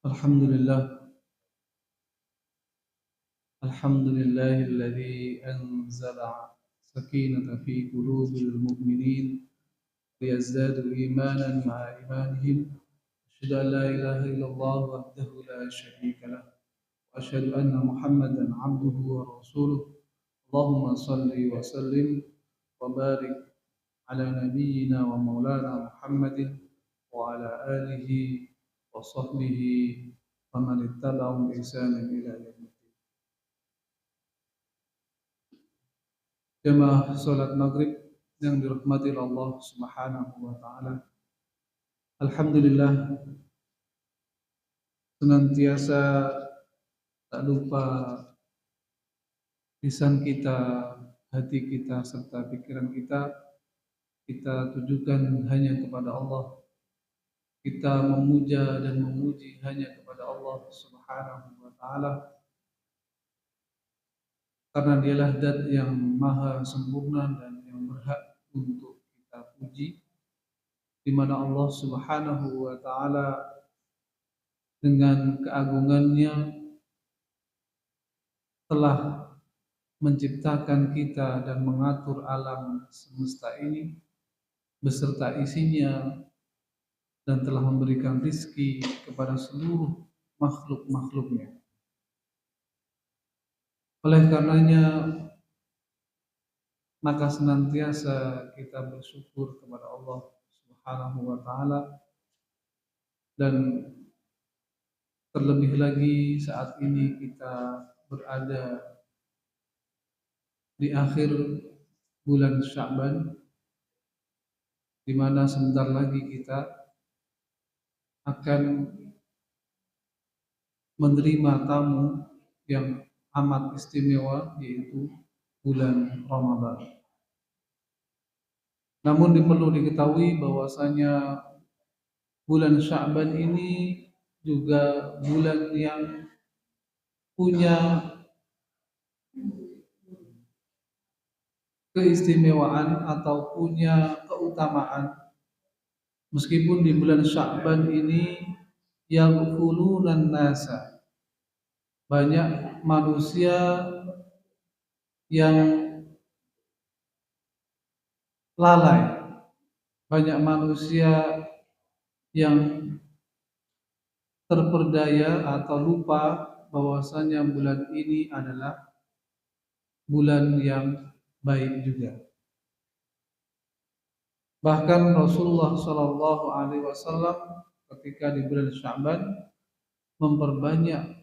الحمد لله الحمد لله الذي أنزل سكينة في قلوب المؤمنين ليزدادوا إيمانا مع إيمانهم. أشهد أن لا إله إلا الله وحده لا شريك له، وأشهد أن محمدا عبده ورسوله. اللهم صل وسلم وبارك على نبينا ومولانا محمد وعلى آله وصحبه ومن اتبعهم بإحسان إلى يوم الدين. Jemaah salat maghrib yang dirahmati Allah Subhanahu wa taala. Alhamdulillah, senantiasa tak lupa lisan kita, hati kita serta pikiran kita tujukan hanya kepada Allah. Kita memuja dan memuji hanya kepada Allah Subhanahu wa taala, karena dialah zat yang maha sempurna dan yang berhak untuk kita puji, di mana Allah Subhanahu wa taala dengan keagungannya telah menciptakan kita dan mengatur alam semesta ini beserta isinya, dan telah memberikan rizki kepada seluruh makhluk-makhluknya. Oleh karenanya, maka senantiasa kita bersyukur kepada Allah Subhanahu wa taala, dan terlebih lagi saat ini kita berada di akhir bulan Sya'ban, di mana sebentar lagi kita akan menerima tamu yang amat istimewa, yaitu bulan Ramadan. Namun perlu diketahui bahwasanya bulan Sya'ban ini juga bulan yang punya keistimewaan atau punya keutamaan. Meskipun di bulan Sya'ban ini yaghfulunan nasa, banyak manusia yang lalai, banyak manusia yang terperdaya atau lupa bahwasanya bulan ini adalah bulan yang baik juga. Bahkan Rasulullah Shallallahu Alaihi Wasallam ketika di bulan Sya'ban memperbanyak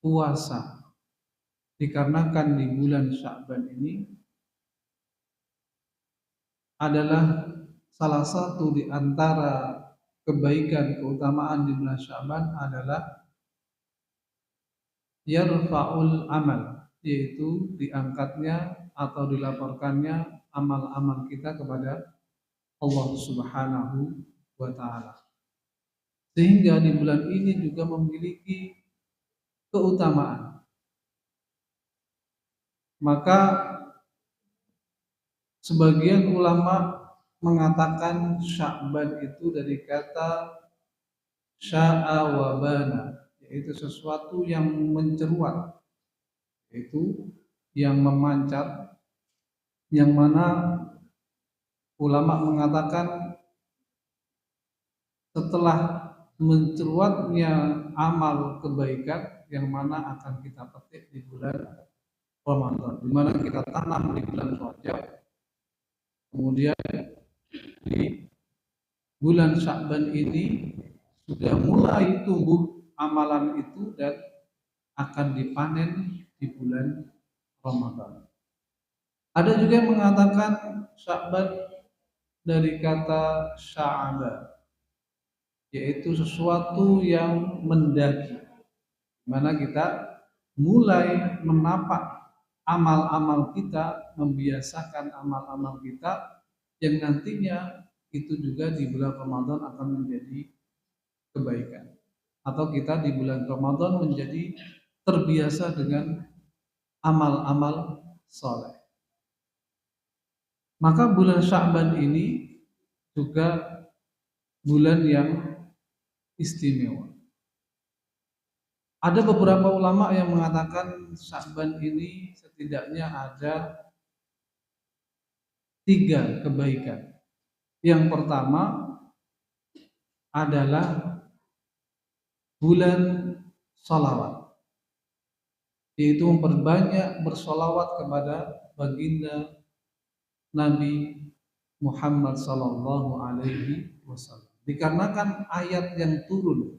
puasa, dikarenakan di bulan Sya'ban ini adalah salah satu di antara kebaikan keutamaan di bulan Sya'ban adalah yarfa'ul amal, yaitu diangkatnya atau dilaporkannya amal-amal kita kepada Allah Subhanahu wa taala. Sehingga di bulan ini juga memiliki keutamaan. Maka sebagian ulama mengatakan Sya'ban itu dari kata sya'a wa bana, yaitu sesuatu yang menceruat, yaitu yang memancar, yang mana ulama mengatakan setelah menceruatnya amal kebaikan yang mana akan kita petik di bulan Ramadan, di mana kita tanam di bulan Rajab, kemudian di bulan Sya'ban ini sudah mulai tumbuh amalan itu dan akan dipanen di bulan Ramadan. Ada juga yang mengatakan Sya'ban dari kata sya'aba, yaitu sesuatu yang mendaki, mana kita mulai menapak amal-amal kita, membiasakan amal-amal kita yang nantinya itu juga di bulan Ramadan akan menjadi kebaikan, atau kita di bulan Ramadan menjadi terbiasa dengan amal-amal soleh. Maka bulan Sya'ban ini juga bulan yang istimewa. Ada beberapa ulama yang mengatakan Sya'ban ini setidaknya ada 3 kebaikan. Yang pertama adalah bulan salawat, yaitu memperbanyak bersolawat kepada baginda Nabi Muhammad sallallahu alaihi wasallam. Dikarenakan ayat yang turun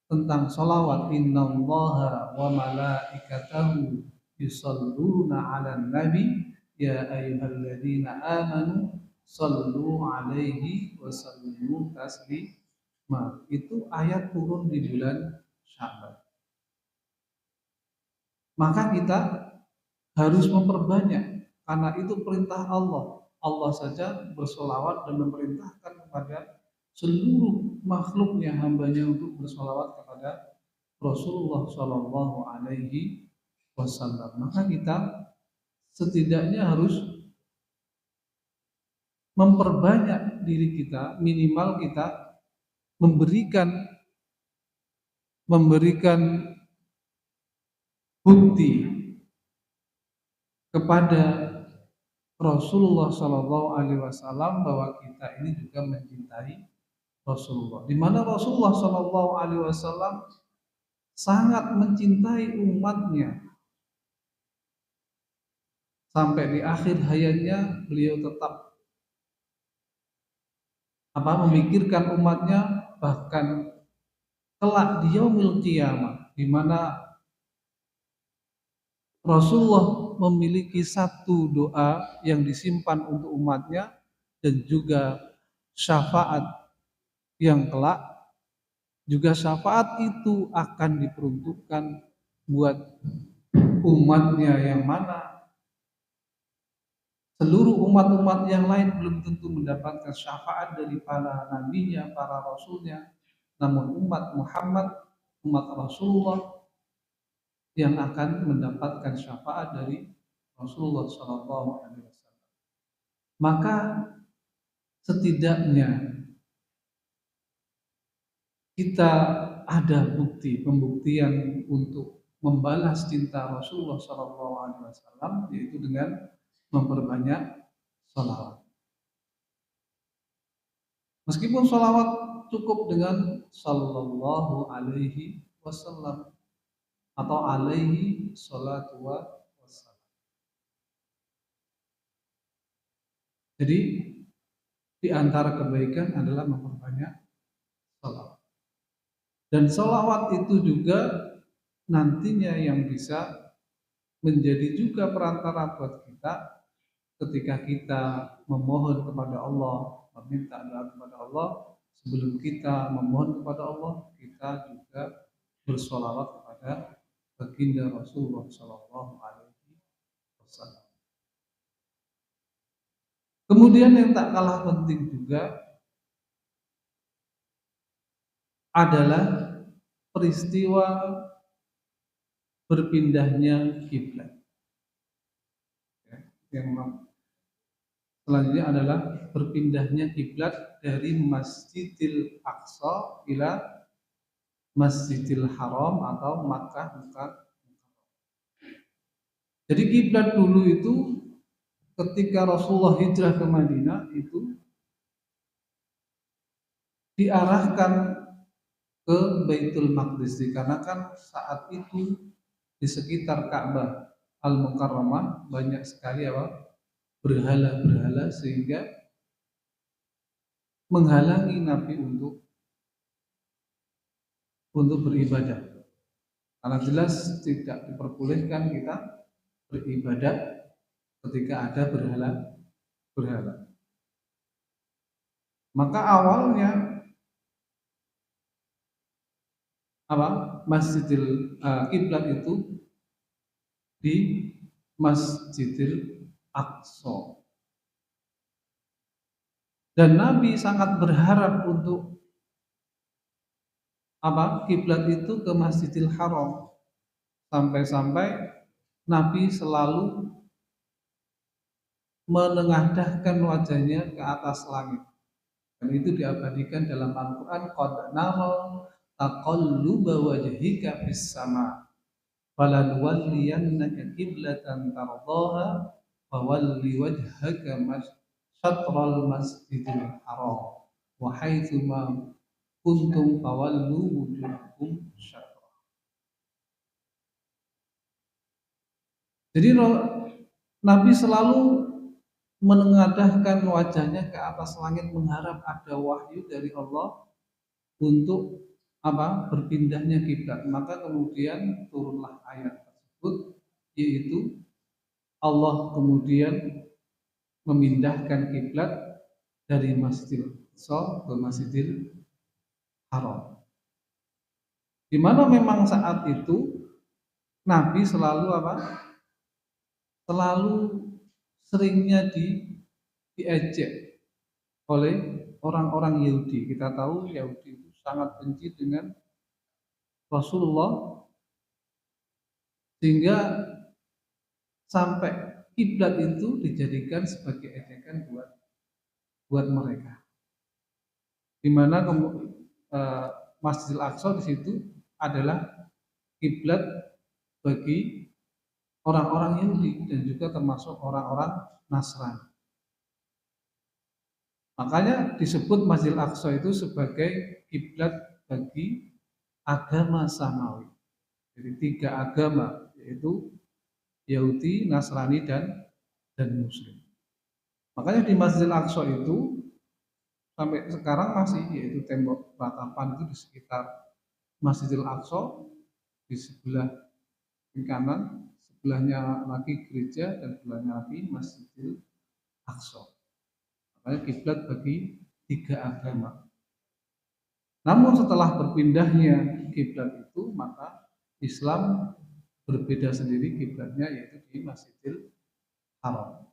tentang solawat, innallaha wa malaikatahu yusalluna 'alan nabi ya ayyuhalladzina amanu sallu 'alaihi wa sallimu taslima. Itu ayat turun di bulan Sya'ban. Maka kita harus memperbanyak karena itu perintah Allah. Allah saja bersolawat dan memerintahkan kepada seluruh makhluknya, hambanya untuk bersolawat kepada Rasulullah Shallallahu Alaihi Wasallam. Maka kita setidaknya harus memperbanyak diri kita, minimal kita memberikan bukti kepada Rasulullah Shallallahu Alaihi Wasallam bahwa kita ini juga mencintai Rasulullah. Di mana Rasulullah Shallallahu Alaihi Wasallam sangat mencintai umatnya, sampai di akhir hayatnya beliau tetap memikirkan umatnya, bahkan kelak di yaumil qiyamah, di mana Rasulullah memiliki satu doa yang disimpan untuk umatnya dan juga syafaat yang kelak, juga syafaat itu akan diperuntukkan buat umatnya yang mana seluruh umat-umat yang lain belum tentu mendapatkan syafaat dari para nabinya, para rasulnya, namun umat Muhammad, umat Rasulullah yang akan mendapatkan syafaat dari Rasulullah Shallallahu Alaihi Wasallam. Maka setidaknya kita ada pembuktian untuk membalas cinta Rasulullah Shallallahu Alaihi Wasallam, yaitu dengan memperbanyak sholawat. Meskipun sholawat cukup dengan Sallallahu Alaihi Wasallam atau alaihi sholatu wassalam. Jadi di antara kebaikan adalah memperbanyak sholawat. Dan sholawat itu juga nantinya yang bisa menjadi juga perantara buat kita ketika kita memohon kepada Allah, meminta doa kepada Allah. Sebelum kita memohon kepada Allah, kita juga bersholawat kepada baginda Rasulullah Shallallahu Alaihi Wasallam. Kemudian yang tak kalah penting juga adalah peristiwa berpindahnya kiblat. Yang selanjutnya adalah berpindahnya kiblat dari Masjidil Aqsa ila Masjidil Haram atau Makkah. Jadi kiblat dulu itu ketika Rasulullah hijrah ke Madinah itu diarahkan ke Baitul Maqdis, dikarenakan saat itu di sekitar Ka'bah Al-Mukarramah banyak sekali berhala-berhala sehingga menghalangi Nabi untuk beribadah. Karena jelas tidak diperbolehkan kita beribadah ketika ada berhala. Maka awalnya Masjidil kiblat itu di Masjidil Aqsa. Dan Nabi sangat berharap untuk kiblat itu ke Masjidil Haram. Sampai-sampai Nabi selalu menengadahkan wajahnya ke atas langit. Dan itu diabadikan dalam Al-Quran, qad nara taqalluba wajhika fis sama falanuwalliyannaka qiblatan tardaha fawalli wajhaka syatral masjidil haram wa haitsu ma kuntum fawallu wujuhakum syatra. Jadi Nabi selalu menengadahkan wajahnya ke atas langit mengharap ada wahyu dari Allah untuk berpindahnya kiblat. Maka kemudian turunlah ayat tersebut, yaitu Allah kemudian memindahkan kiblat dari Masjidil Aqsa ke Masjidil Haram. Di mana memang saat itu Nabi selalu selalu seringnya diejek oleh orang-orang Yahudi. Kita tahu Yahudi itu sangat benci dengan Rasulullah sehingga sampai kiblat itu dijadikan sebagai ejekan buat mereka. Di mana Masjidil Aqsa di situ adalah kiblat bagi orang-orang Yahudi dan juga termasuk orang-orang Nasrani. Makanya disebut Masjidil Aqsa itu sebagai kiblat bagi agama samawi. Jadi 3 agama, yaitu Yahudi, Nasrani dan Muslim. Makanya di Masjidil Aqsa itu sampai sekarang masih, yaitu tembok ratapan itu di sekitar Masjidil Aqsa, di sebelah kanan, sebelahnya lagi gereja dan sebelahnya lagi Masjidil Aqsa. Makanya kiblat bagi 3 agama. Namun setelah berpindahnya kiblat itu, maka Islam berbeda sendiri kiblatnya, yaitu di Masjidil Haram.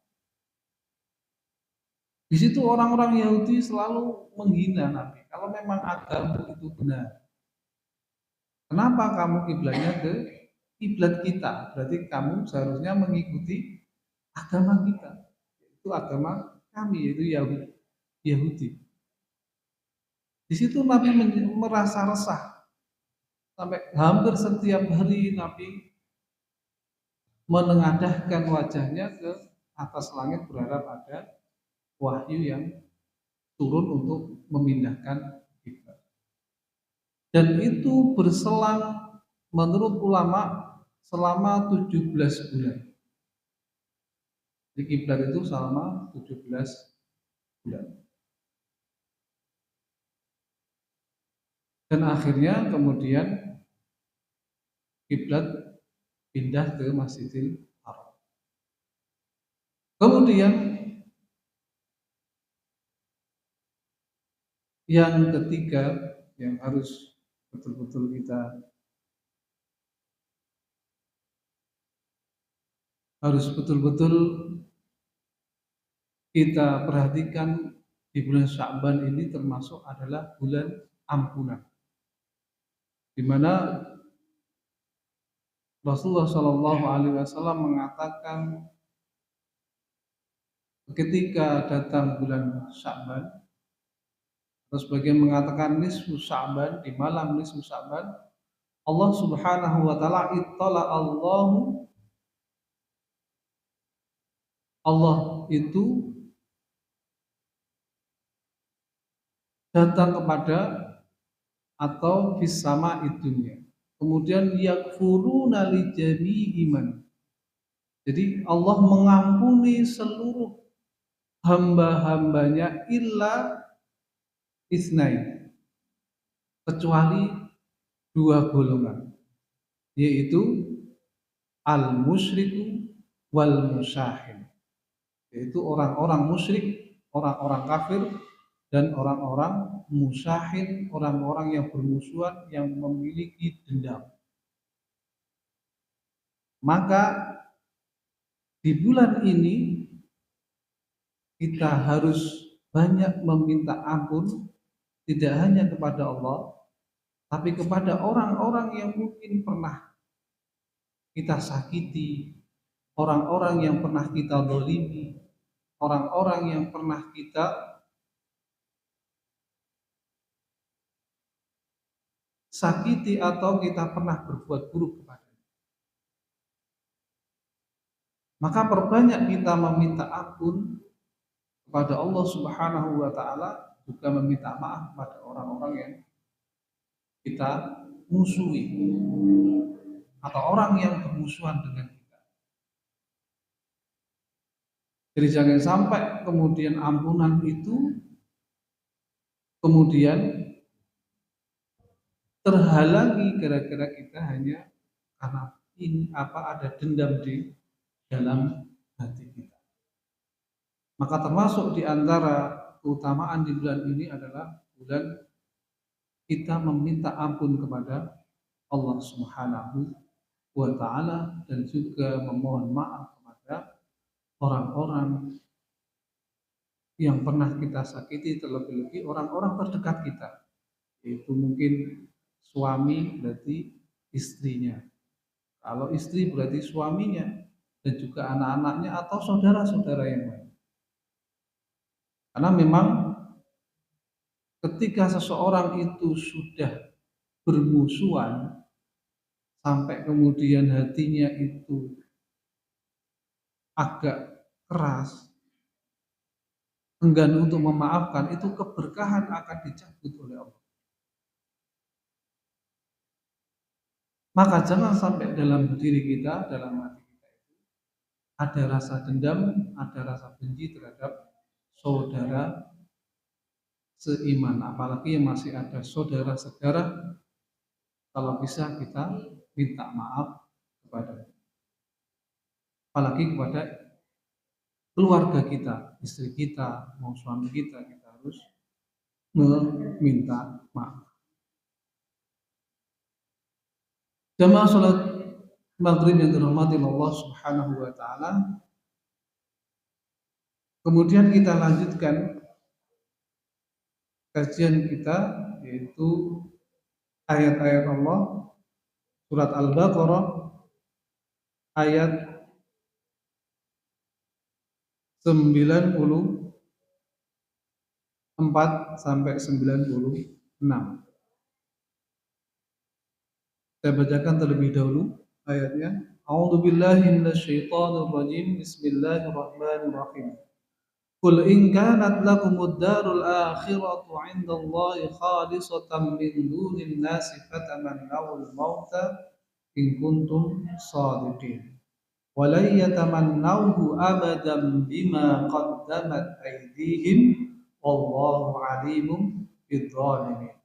Di situ orang-orang Yahudi selalu menghina Nabi. Kalau memang agama itu benar, kenapa kamu kiblatnya ke kiblat kita? Berarti kamu seharusnya mengikuti agama kita, yaitu agama kami, yaitu Yahudi. Di situ Nabi merasa resah. Sampai hampir setiap hari Nabi menengadahkan wajahnya ke atas langit berharap ada wahyu yang turun untuk memindahkan kiblat. Dan itu berselang menurut ulama selama 17 bulan. Di kiblat itu selama 17 bulan. Dan akhirnya kemudian kiblat pindah ke Masjidil Haram. Kemudian yang ketiga yang harus betul-betul kita perhatikan di bulan Sya'ban ini termasuk adalah bulan ampunan, di mana Rasulullah Shallallahu Alaihi Wasallam mengatakan ketika datang bulan Sya'ban, terus bagian mengatakan nisfu Sya'ban, di malam nisfu Sya'ban, Allah Subhanahu wa taala ittala Allah itu datang kepada atau fisama itunya. Kemudian yakfuruna li jami'iman. Jadi Allah mengampuni seluruh hamba-hambanya illa isnain, kecuali 2 golongan, yaitu al-musyriku wal musyahin, yaitu orang-orang musyrik, orang-orang kafir, dan orang-orang musyahin, orang-orang yang bermusuhan, yang memiliki dendam. Maka di bulan ini kita harus banyak meminta ampun, tidak hanya kepada Allah, tapi kepada orang-orang yang mungkin pernah kita sakiti, orang-orang yang pernah kita dolimi, orang-orang yang pernah kita sakiti atau kita pernah berbuat buruk kepada. Maka perbanyak kita meminta ampun kepada Allah Subhanahu wa taala, juga meminta maaf kepada orang-orang yang kita musuhi atau orang yang bermusuhan dengan kita. Jadi jangan sampai kemudian ampunan itu kemudian terhalangi gara-gara kita hanya karena ini ada dendam di dalam hati kita. Maka termasuk di antara keutamaan di bulan ini adalah bulan kita meminta ampun kepada Allah Subhanahu wa taala dan juga memohon maaf kepada orang-orang yang pernah kita sakiti, terlebih-lebih orang-orang terdekat kita, yaitu mungkin suami berarti istrinya, kalau istri berarti suaminya, dan juga anak-anaknya atau saudara-saudara yang lain. Karena memang ketika seseorang itu sudah bermusuhan sampai kemudian hatinya itu agak keras, enggan untuk memaafkan, itu keberkahan akan dicabut oleh Allah. Maka jangan sampai dalam diri kita, dalam hati kita itu ada rasa dendam, ada rasa benci terhadap saudara seiman, apalagi yang masih ada saudara-saudara. Kalau bisa kita minta maaf kepada, apalagi kepada keluarga kita, istri kita, mau suami kita harus meminta maaf. Jamaah salat maghrib yang dirahmati Allah Subhanahu wa taala. Kemudian kita lanjutkan kajian kita, yaitu ayat-ayat Allah, surat Al-Baqarah ayat 94 sampai 96. Saya bacakan terlebih dahulu ayatnya. A'udzubillahi minasyaitonirrajim. Bismillahirrahmanirrahim. Qul in kanat lakumud darul akhiratu 'indallahi khalisatan min dunin nasi fatamannawul mauta in kuntum shadiqin. Wa la yatamannawhu abadan bima qaddamat aydihim wallahu 'alimun bidzalimin.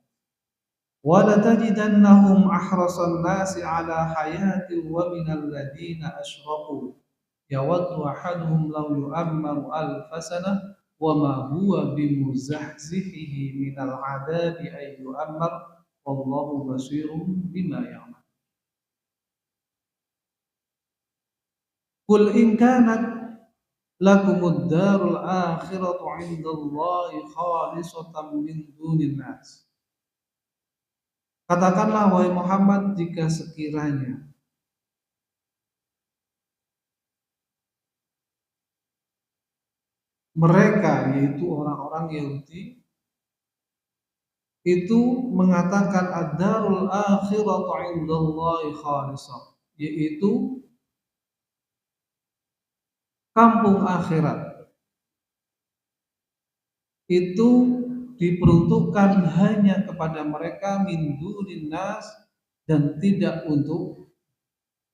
وَلَتَجِدَنَّهُمْ أَحْرَصَ النَّاسِ عَلَى حَيَاةٍ وَمِنَ الَّذِينَ أَشْرَكُوا يَوَدُّ أَحَدُهُمْ لَوْ يُعَمَّرُ أَلْفَ سَنَةٍ وَمَا هُوَ بِمُزَحْزِحِهِ مِنَ الْعَذَابِ أَن يُعَمَّرَ وَاللَّهُ بَصِيرٌ بِمَا يَعْمَلُونَ. قُلْ إِنْ كَانَتْ لَكُمُ الدَّارُ الْآخِرَةُ عِندَ اللَّهِ خَالِصَةً مِنْ دُونِ النَّاسِ. Katakanlah wahai Muhammad, jika sekiranya mereka, yaitu orang-orang Yahudi, itu mengatakan ad-darul akhiratu 'indallahi khalisah, yaitu kampung akhirat itu diperuntukkan hanya kepada mereka min dunin nas, dan tidak untuk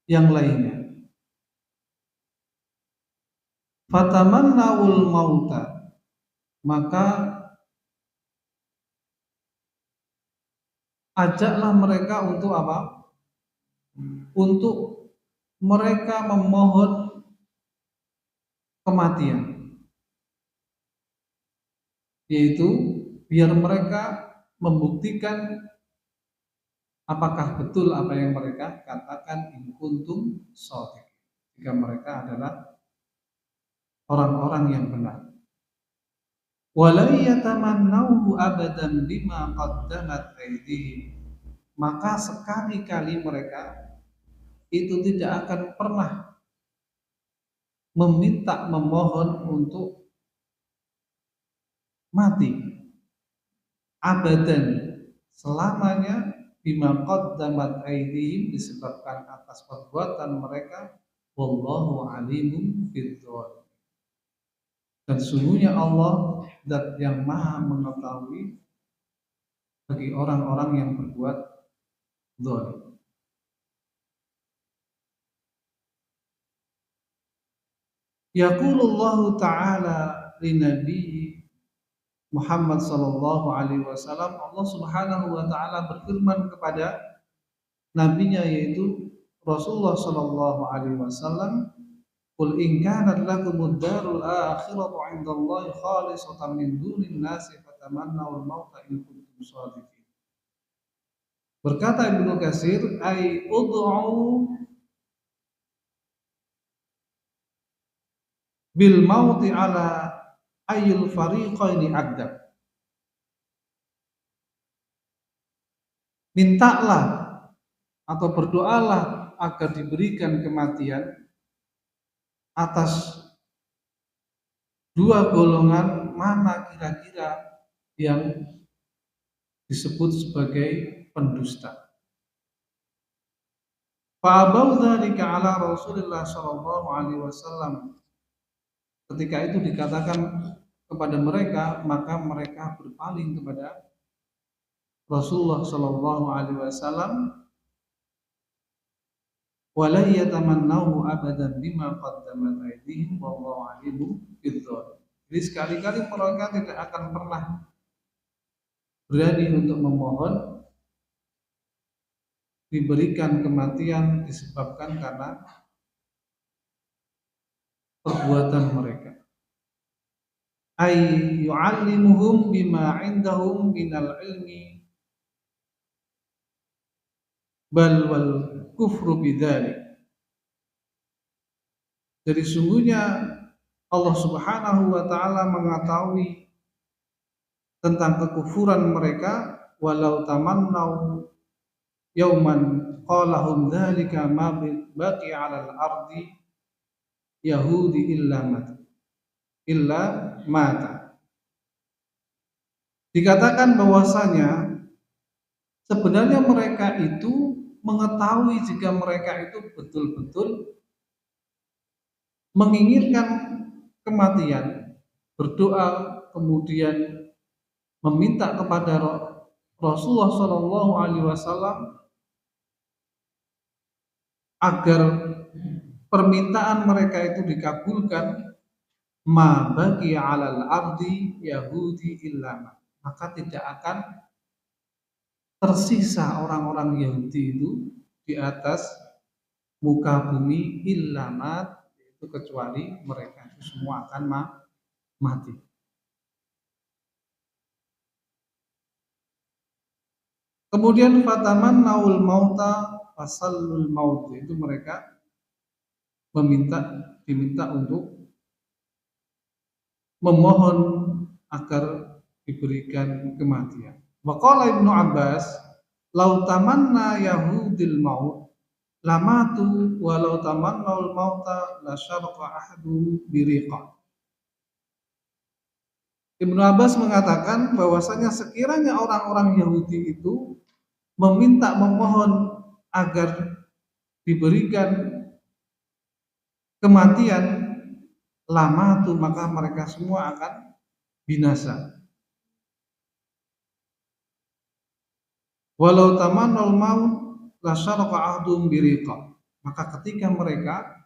yang lainnya. Fatamannawul mauta, maka ajaklah mereka untuk apa? Untuk mereka memohon kematian, yaitu biar mereka membuktikan apakah betul apa yang mereka katakan, in kuntum shadiqin, jika mereka adalah orang-orang yang benar. Wala yatamannawhu abadan bima qaddamat aydihim, maka sekali-kali mereka itu tidak akan pernah memohon untuk mati abadan, selamanya, bima qaddamat aydihim, disebabkan atas perbuatan mereka, wallahu alimun bidzalimin. Dan sungguhnya Allah zat yang maha mengetahui bagi orang-orang yang berbuat zalim. Yaqulullahu ta'ala li nabi Muhammad sallallahu alaihi wasallam, Allah Subhanahu wa taala berfirman kepada nabinya yaitu Rasulullah sallallahu alaihi wasallam, "Qul in kanat lakumud darul akhiratu 'indallahi khalisatan min dunin nasi fatamannawul mauta in kuntum shadiqin." Berkata Ibnu Katsir, "Ai ud'u bil mauti ala ayyul fariqaini aqdam." Mintalah atau berdoalah agar diberikan kematian atas dua golongan mana kira-kira yang disebut sebagai pendusta. Fa'abau dzalika ala Rasulillah sallallahu alaihi wasallam. Ketika itu dikatakan kepada mereka, maka mereka berpaling kepada Rasulullah sallallahu alaihi wasallam, wala yatamannahu abadan bima qaddamat aydihim wallahu alimun bidzalimin. Jadi sekali-kali mereka tidak akan pernah berani untuk memohon diberikan kematian disebabkan karena perbuatan mereka. Ay yu'allimuhum bima 'indahum minal ilmi bal wal kufru bidzalik. Jadi sungguhnya Allah Subhanahu wa taala mengetahui tentang kekufuran mereka, walau tamannau yauman qalahum dzalika ma baqi 'alal ardi yahudi illa mata. Dikatakan bahwasanya sebenarnya mereka itu mengetahui jika mereka itu betul-betul menginginkan kematian, berdoa kemudian meminta kepada Rasulullah Shallallahu Alaihi Wasallam agar permintaan mereka itu dikabulkan, ma bagi alal ardi yahudi illama, maka tidak akan tersisa orang-orang Yahudi itu di atas muka bumi illamat, itu kecuali mereka itu semua akan mati. Kemudian fataman naul mauta fasallul maut, itu mereka diminta untuk memohon agar diberikan kematian. Waqala Ibnu Abbas, "Lau tamanna yahudil maut lamatu walau tamannaul mauta la syaraqa ahadum biriqa." Ibnu Abbas mengatakan bahwasanya sekiranya orang-orang Yahudi itu memohon agar diberikan kematian, lama itu maka mereka semua akan binasa. Walau tamannal maut la syaraqa ahdum biriqa, maka ketika mereka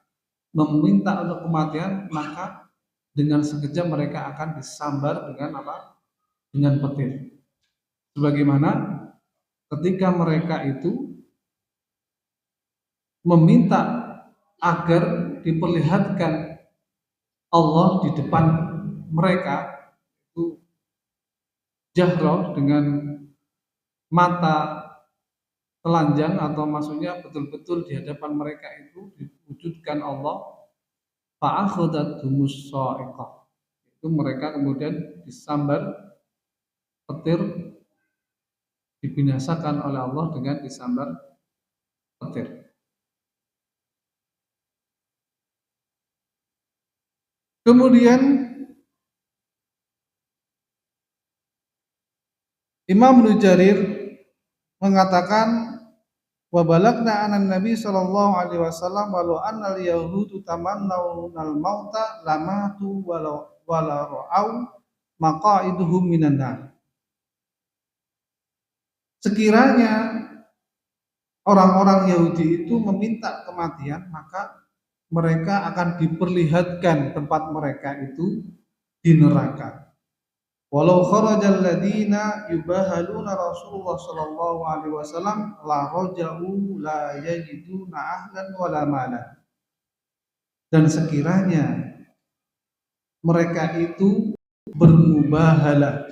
meminta untuk kematian, maka dengan sekejap mereka akan disambar dengan apa? Dengan petir. Sebagaimana ketika mereka itu meminta agar diperlihatkan Allah di depan mereka, itu jahroh dengan mata telanjang, atau maksudnya betul-betul di hadapan mereka itu diwujudkan Allah, fa'akhadhathumus sha'iqah, itu mereka kemudian disambar petir, dibinasakan oleh Allah dengan disambar petir. Kemudian Imam Ibnu Jarir mengatakan wa balagna anan nabi sallallahu alaihi wasallam walau annal yahudu tamannawul mauta lamatu walau ra'au maqaiduhum minan nar. Sekiranya orang-orang Yahudi itu meminta kematian, maka mereka akan diperlihatkan tempat mereka itu di neraka. Walau kharajal ladina yubahaluna Rasulullah sallallahu alaihi wasallam la raja'u la yajiduna ahlan wala malan. Dan sekiranya mereka itu bermubahalah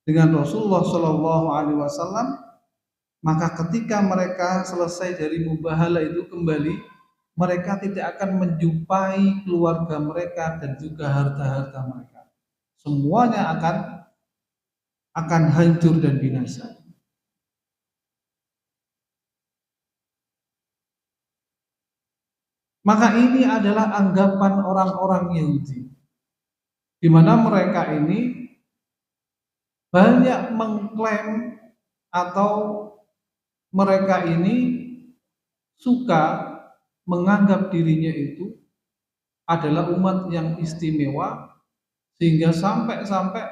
dengan Rasulullah sallallahu alaihi wasallam, maka ketika mereka selesai dari mubahalah itu kembali, mereka tidak akan menjumpai keluarga mereka dan juga harta-harta mereka. Semuanya akan hancur dan binasa. Maka ini adalah anggapan orang-orang Yahudi, di mana mereka ini banyak mengklaim atau mereka ini suka menganggap dirinya itu adalah umat yang istimewa, sehingga sampai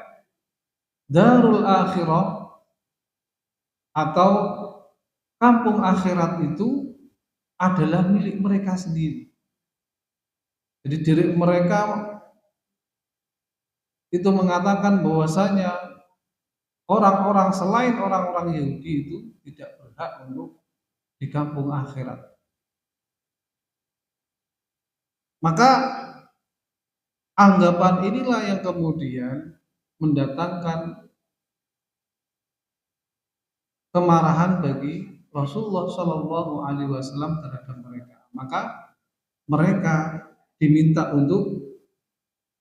darul akhirah atau kampung akhirat itu adalah milik mereka sendiri. Jadi diri mereka itu mengatakan bahwasanya orang-orang selain orang-orang Yahudi itu tidak berhak untuk di kampung akhirat. Maka anggapan inilah yang kemudian mendatangkan kemarahan bagi Rasulullah Shallallahu Alaihi Wasallam terhadap mereka. Maka mereka diminta untuk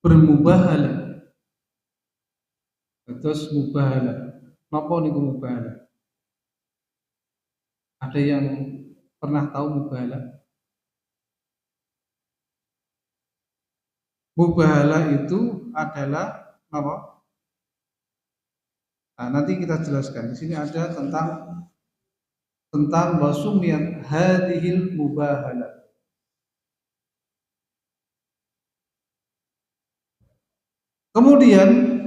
bermubahalah. Terus mubahalah. Napa niku mubahalah? Ada yang pernah tahu mubahalah? Mubahalah itu adalah apa? Nah, nanti kita jelaskan. Di sini ada tentang wasumiyat hadhil mubahalah. Kemudian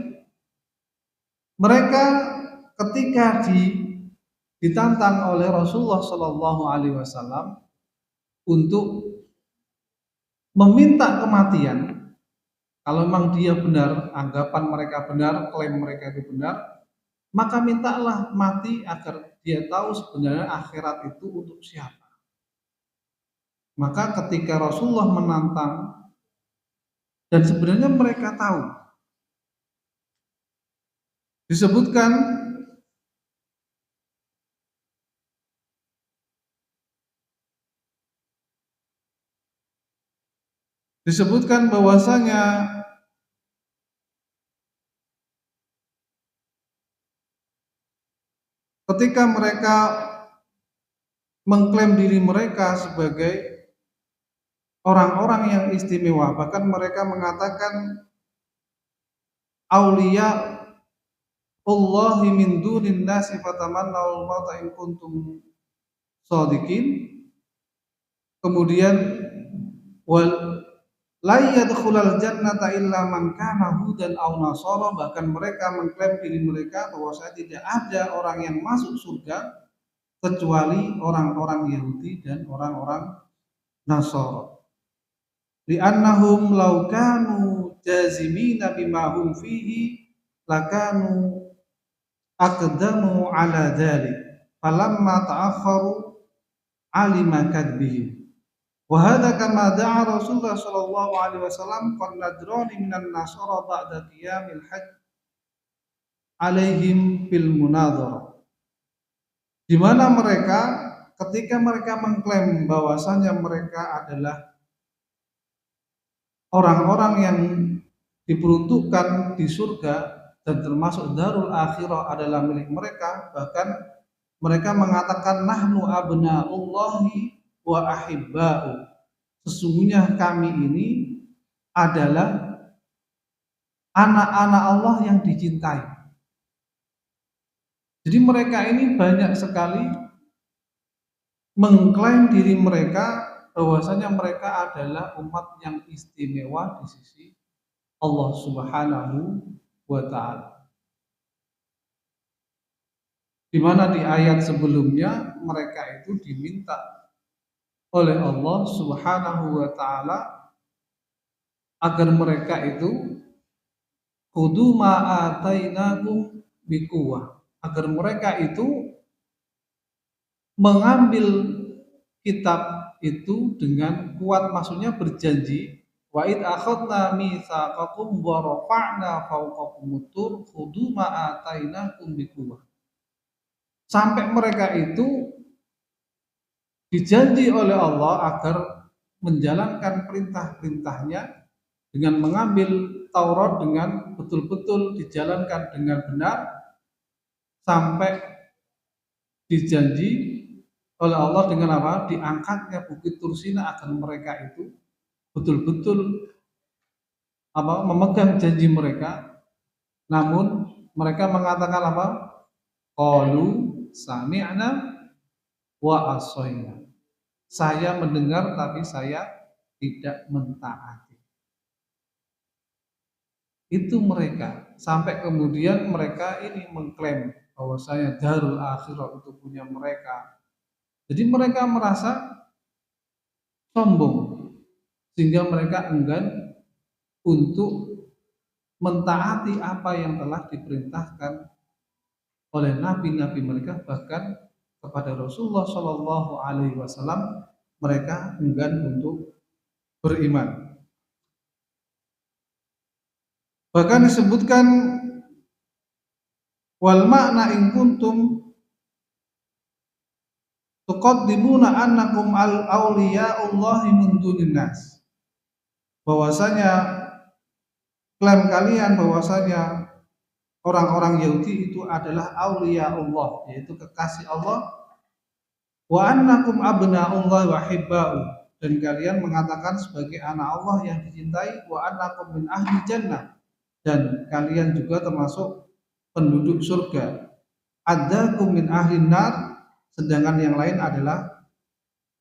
mereka ketika ditantang oleh Rasulullah Shallallahu Alaihi Wasallam untuk meminta kematian, kalau memang dia benar, anggapan mereka benar, klaim mereka itu benar, maka mintalah mati agar dia tahu sebenarnya akhirat itu untuk siapa. Maka ketika Rasulullah menantang, dan sebenarnya mereka tahu, disebutkan bahwasanya ketika mereka mengklaim diri mereka sebagai orang-orang yang istimewa, bahkan mereka mengatakan auliya Allahi min dunin nasi fatamannawul mauta in kuntum shadiqin. Kemudian wal la yadkhulul jannata illa man kana hudan aw nasara, bahkan mereka mengklaim diri mereka bahwa saya tidak ada orang yang masuk surga kecuali orang-orang Yahudi dan orang-orang Nasara. Li'annahum law kanu jazimina bima hum fihi lakanu aqdamu ala dzalik falamma ta'akharu alima kadbihim. Wa hadza kama da'a Rasulullah sallallahu alaihi wasallam qad nadrani minan nasara ba'da qiyamil hajj alaihim fil munadharah. Di mana mereka ketika mereka mengklaim bahwasanya mereka adalah orang-orang yang diperuntukkan di surga dan termasuk darul akhirah adalah milik mereka, bahkan mereka mengatakan nahnu abna'ullahi wa ahibba'u, sesungguhnya kami ini adalah anak-anak Allah yang dicintai. Jadi mereka ini banyak sekali mengklaim diri mereka bahwasanya mereka adalah umat yang istimewa di sisi Allah Subhanahu wa taala. Di mana di ayat sebelumnya mereka itu diminta oleh Allah Subhanahu wa taala agar mereka itu khudu ma atainakum biquwah, agar mereka itu mengambil kitab itu dengan kuat, maksudnya berjanji wa id akhadna mitsaqakum wa rafa'na fawqakum tur khudu ma atainakum biquwah, sampai mereka itu dijanji oleh Allah agar menjalankan perintah-perintahnya dengan mengambil Taurat dengan betul-betul dijalankan dengan benar, sampai dijanji oleh Allah dengan apa? Diangkatnya Bukit Tursina agar mereka itu betul-betul memegang janji mereka. Namun mereka mengatakan apa? Qalu sami'na wa asoina. Saya mendengar tapi saya tidak mentaati. Itu mereka. Sampai kemudian mereka ini mengklaim bahwasanya darul akhirah itu punya mereka. Jadi mereka merasa sombong sehingga mereka enggan untuk mentaati apa yang telah diperintahkan oleh nabi-nabi mereka, bahkan kepada Rasulullah Shallallahu Alaihi Wasallam mereka enggan untuk beriman. Bahkan disebutkan wal makna in kuntum tuqaddimuna annakum al awliya'ullahi min dunin nas, bahwasanya klaim kalian bahwasanya orang-orang Yahudi itu adalah aulia Allah, yaitu kekasih Allah, wa annakum abna'ullahi wa hibba'u, dan kalian mengatakan sebagai anak Allah yang dicintai, wa annakum min ahli jannah, dan kalian juga termasuk penduduk surga, adzakum min ahli nar, sedangkan yang lain adalah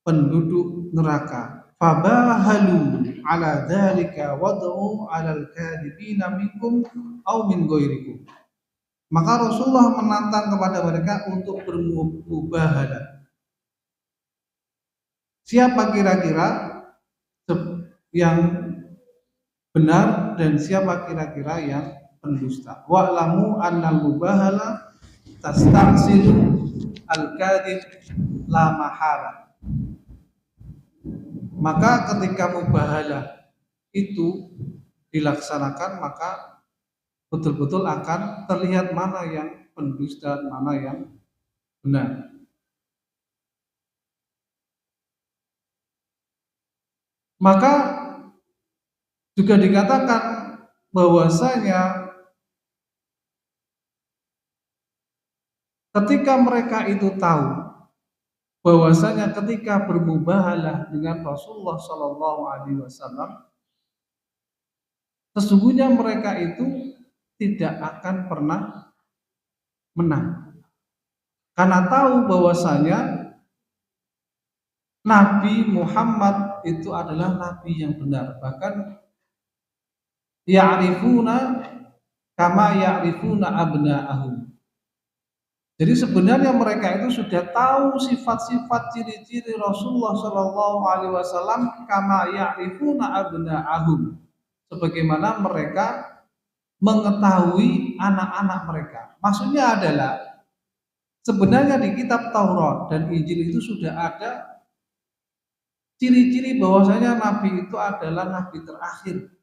penduduk neraka. Fabahalu ala dzalika wad'u 'alal kadhibina minkum aw min ghairikum. Maka Rasulullah menantang kepada mereka untuk bermubahalah. Siapa kira-kira yang benar dan siapa kira-kira yang pendusta. Wa'lamu annal mubahala tasta'silu al-kadhib la mahala. Maka ketika mubahalah itu dilaksanakan, maka betul-betul akan terlihat mana yang pendusta, mana yang benar. Maka juga dikatakan bahwasanya ketika mereka itu tahu bahwasanya ketika bermubahalah dengan Rasulullah Shallallahu Alaihi Wasallam, sesungguhnya mereka itu tidak akan pernah menang, karena tahu bahwasanya Nabi Muhammad itu adalah Nabi yang benar. Bahkan ya'rifuna kama ya'rifuna abna'ahum. Jadi sebenarnya mereka itu sudah tahu sifat-sifat ciri-ciri Rasulullah Shallallahu Alaihi Wasallam kama ya'rifuna abna'ahum, sebagaimana mereka mengetahui anak-anak mereka. Maksudnya adalah sebenarnya di kitab Taurat dan Injil itu sudah ada ciri-ciri bahwasanya Nabi itu adalah Nabi terakhir,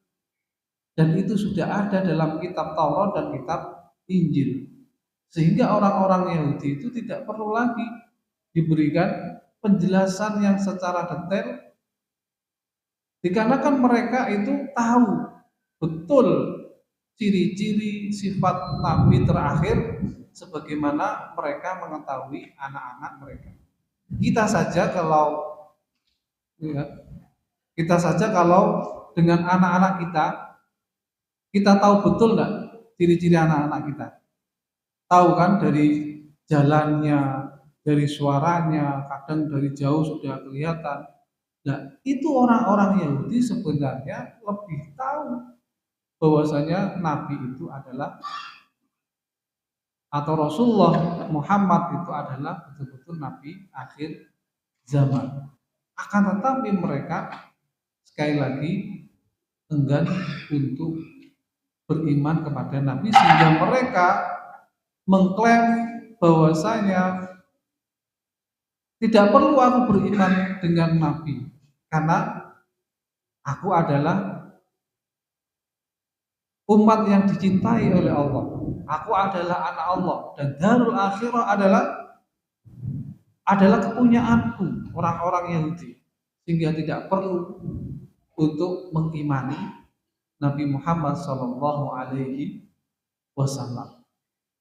dan itu sudah ada dalam kitab Taurat dan kitab Injil. Sehingga orang-orang Yahudi itu tidak perlu lagi diberikan penjelasan yang secara detail, dikarenakan mereka itu tahu betul ciri-ciri sifat Nabi terakhir sebagaimana mereka mengetahui anak-anak mereka. Kita saja kalau dengan anak-anak kita tahu betul enggak ciri-ciri anak-anak kita? Tahu kan, dari jalannya, dari suaranya, kadang dari jauh sudah kelihatan. Nah, itu orang-orang Yahudi sebenarnya lebih tahu bahwasanya Nabi itu adalah atau Rasulullah Muhammad itu adalah betul-betul Nabi akhir zaman. Akan tetapi mereka sekali lagi enggan untuk beriman kepada Nabi sehingga mereka mengklaim bahwasanya tidak perlu aku beriman dengan Nabi karena aku adalah umat yang dicintai oleh Allah. Aku adalah anak Allah dan darul akhirah adalah kepunyaanku orang-orang Yahudi sehingga tidak perlu untuk mengimani Nabi Muhammad Shallallahu Alaihi Wasallam.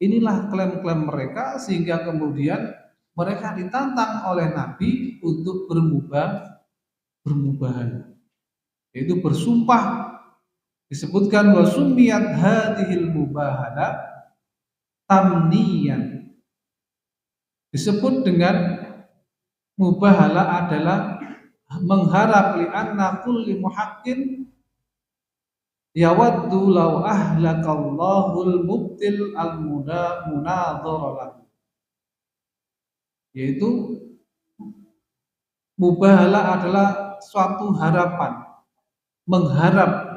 Inilah klaim-klaim mereka sehingga kemudian mereka ditantang oleh Nabi untuk bermubahalah, yaitu bersumpah. Disebutkan wa sumiyat hadhil mubahala tamniyan. Disebut dengan mubahala adalah mengharap li anna kulli muhaqqin yawaddu law ahlakallahul mubtil al munadhara lahu. Yaitu mubahala adalah suatu harapan, mengharap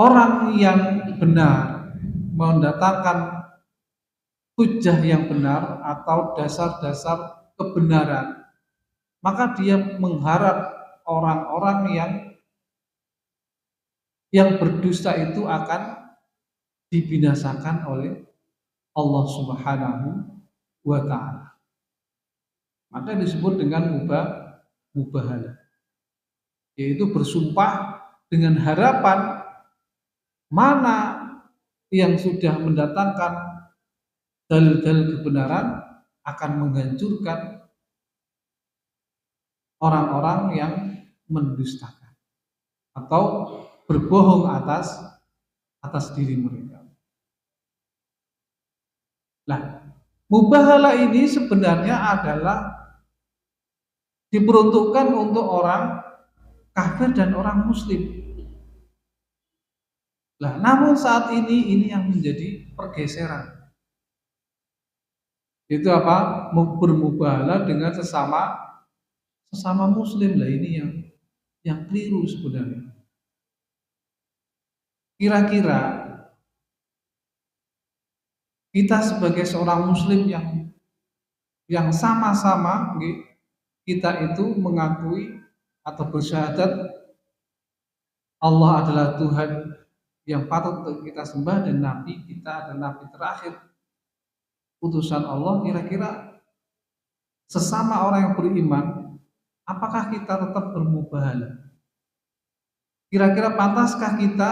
orang yang benar mendatangkan hujah yang benar atau dasar-dasar kebenaran, maka dia mengharap orang-orang yang berdusta itu akan dibinasakan oleh Allah Subhanahu wa ta'ala. Maka disebut dengan mubahalah, yaitu bersumpah dengan harapan mana yang sudah mendatangkan dalil-dalil kebenaran akan menghancurkan orang-orang yang mendustakan atau berbohong atas diri mereka. Nah, mubahalah ini sebenarnya adalah diperuntukkan untuk orang kafir dan orang muslim. Nah, namun saat ini yang menjadi pergeseran. Itu apa? Bermubahalah dengan sesama muslim. Lah ini yang keliru sebenarnya. Kira-kira kita sebagai seorang muslim yang sama-sama kita itu mengakui atau bersyahadat Allah adalah Tuhan yang patut untuk kita sembah dan Nabi kita adalah Nabi terakhir utusan Allah. Kira-kira sesama orang yang beriman, apakah kita tetap bermubahalah? Kira-kira pantaskah kita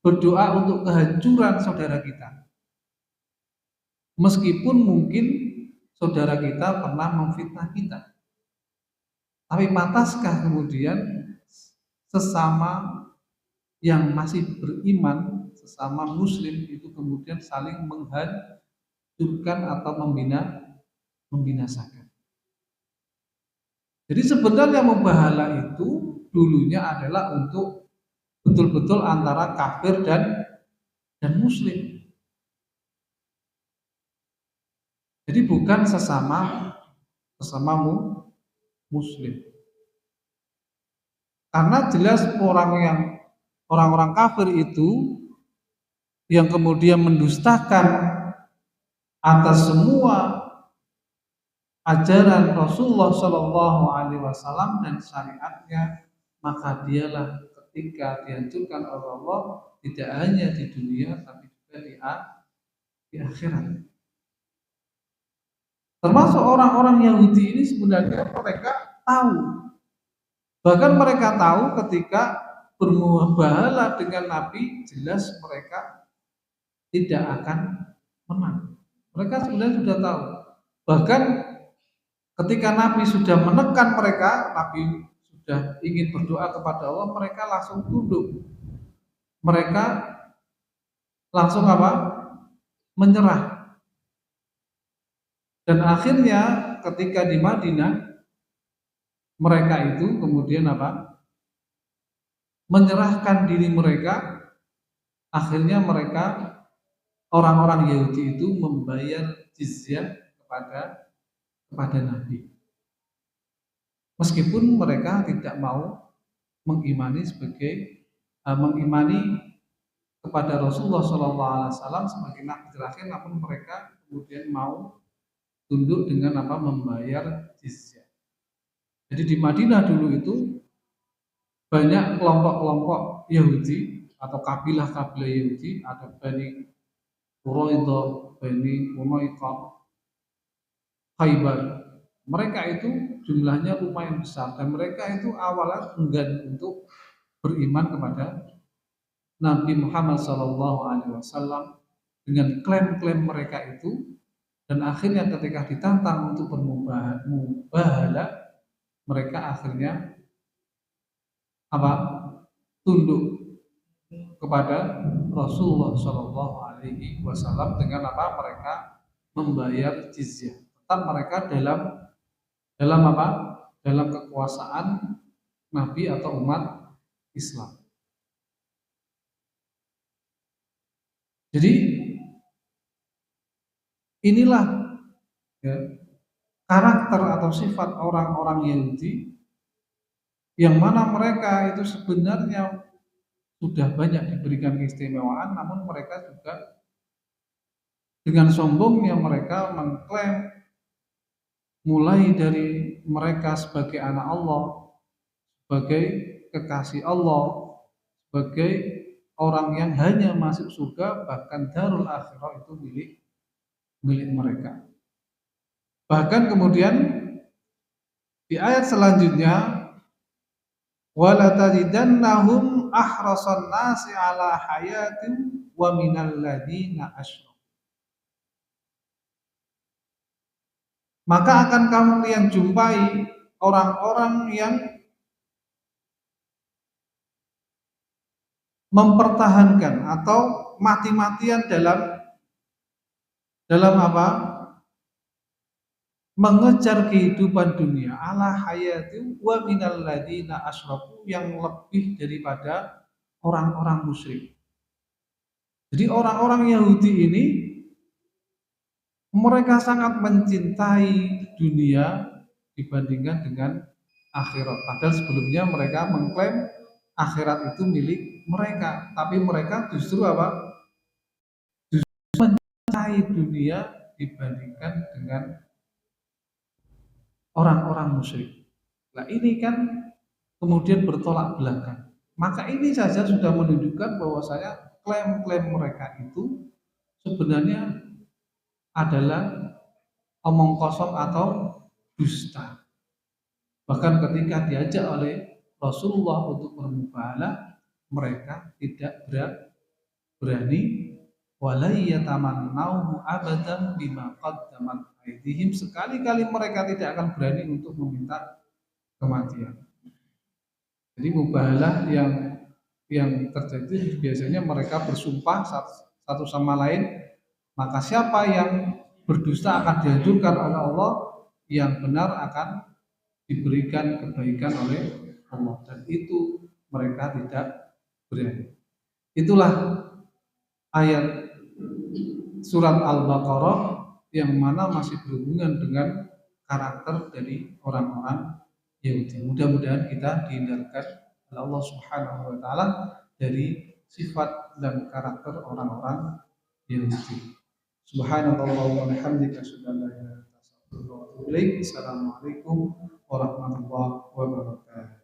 berdoa untuk kehancuran saudara kita? Meskipun mungkin saudara kita pernah memfitnah kita, tapi pantaskah kemudian sesama yang masih beriman, sesama muslim itu kemudian saling menghancurkan atau membinasakan? Jadi sebenarnya mubahalah itu dulunya adalah untuk betul-betul antara kafir dan muslim. Jadi bukan sesama muslim. Karena jelas orang-orang kafir itu yang kemudian mendustakan atas semua ajaran Rasulullah Shallallahu Alaihi Wasallam dan syariatnya, maka dialah ketika dihancurkan oleh Allah tidak hanya di dunia tapi juga di akhirat. Termasuk orang-orang Yahudi ini sebenarnya mereka tahu, bahkan mereka tahu ketika bermubahalah dengan Nabi jelas mereka tidak akan menang. Mereka sebenarnya sudah tahu. Bahkan ketika Nabi sudah menekan mereka, Nabi sudah ingin berdoa kepada Allah, mereka langsung tunduk. Mereka langsung apa? menyerah. Dan akhirnya ketika di Madinah mereka itu kemudian apa? Menyerahkan diri mereka, akhirnya mereka orang-orang Yahudi itu membayar jizyah kepada Nabi. Meskipun mereka tidak mau mengimani kepada Rasulullah SAW sebagai nabi terakhir, namun mereka kemudian mau tunduk dengan membayar jizyah. Jadi di Madinah dulu itu banyak kelompok-kelompok Yahudi atau kabilah-kabilah Yahudi, ada Bani Quraidah, Bani Umayyah, Khaybar. Mereka itu jumlahnya lumayan besar dan mereka itu awalnya enggan untuk beriman kepada Nabi Muhammad SAW dengan klaim-klaim mereka itu, dan akhirnya ketika ditantang untuk bermubahalah, mereka akhirnya tunduk kepada Rasulullah SAW dengan mereka membayar jizyah. Tetap mereka dalam kekuasaan Nabi atau umat Islam. Jadi inilah karakter atau sifat orang-orang Yahudi yang mana mereka itu sebenarnya sudah banyak diberikan keistimewaan, namun mereka juga dengan sombongnya mereka mengklaim mulai dari mereka sebagai anak Allah, sebagai kekasih Allah, sebagai orang yang hanya masuk surga, bahkan darul akhirah itu milik mereka. Bahkan kemudian di ayat selanjutnya, wala tajidannahum ahrasan nasi ala hayatin wa minal ladina asyraku. Maka akan kalian jumpai orang-orang yang mempertahankan atau mati-matian dalam mengejar kehidupan dunia ala hayati wa minal ladina asyraku, yang lebih daripada orang-orang musyrik. Jadi orang-orang Yahudi ini mereka sangat mencintai dunia dibandingkan dengan akhirat. Padahal sebelumnya mereka mengklaim akhirat itu milik mereka, tapi mereka justru Justru mencintai dunia dibandingkan dengan orang-orang musyrik. Nah ini kan kemudian bertolak belakang. Maka ini saja sudah menunjukkan bahwasanya klaim-klaim mereka itu sebenarnya adalah omong kosong atau dusta. Bahkan ketika diajak oleh Rasulullah untuk bermubahalah, mereka tidak berani, walayyatamannahu abadan bima qaddamat aydihim, sekali-kali mereka tidak akan berani untuk meminta kematian. Jadi mubahalah yang terjadi biasanya mereka bersumpah satu sama lain, maka siapa yang berdusta akan dihancurkan oleh Allah, yang benar akan diberikan kebaikan oleh Allah, dan itu mereka tidak berani. Itulah ayat surat Al-Baqarah yang mana masih berhubungan dengan karakter dari orang-orang Yahudi. Mudah-mudahan kita dihindarkan oleh Allah Subhanahu wa taala dari sifat dan karakter orang-orang Yahudi. Subhanallah wa bihamdika asyhadu an la ilaha illa anta astaghfiruka wa atubu ilaik. Assalamualaikum warahmatullahi wabarakatuh.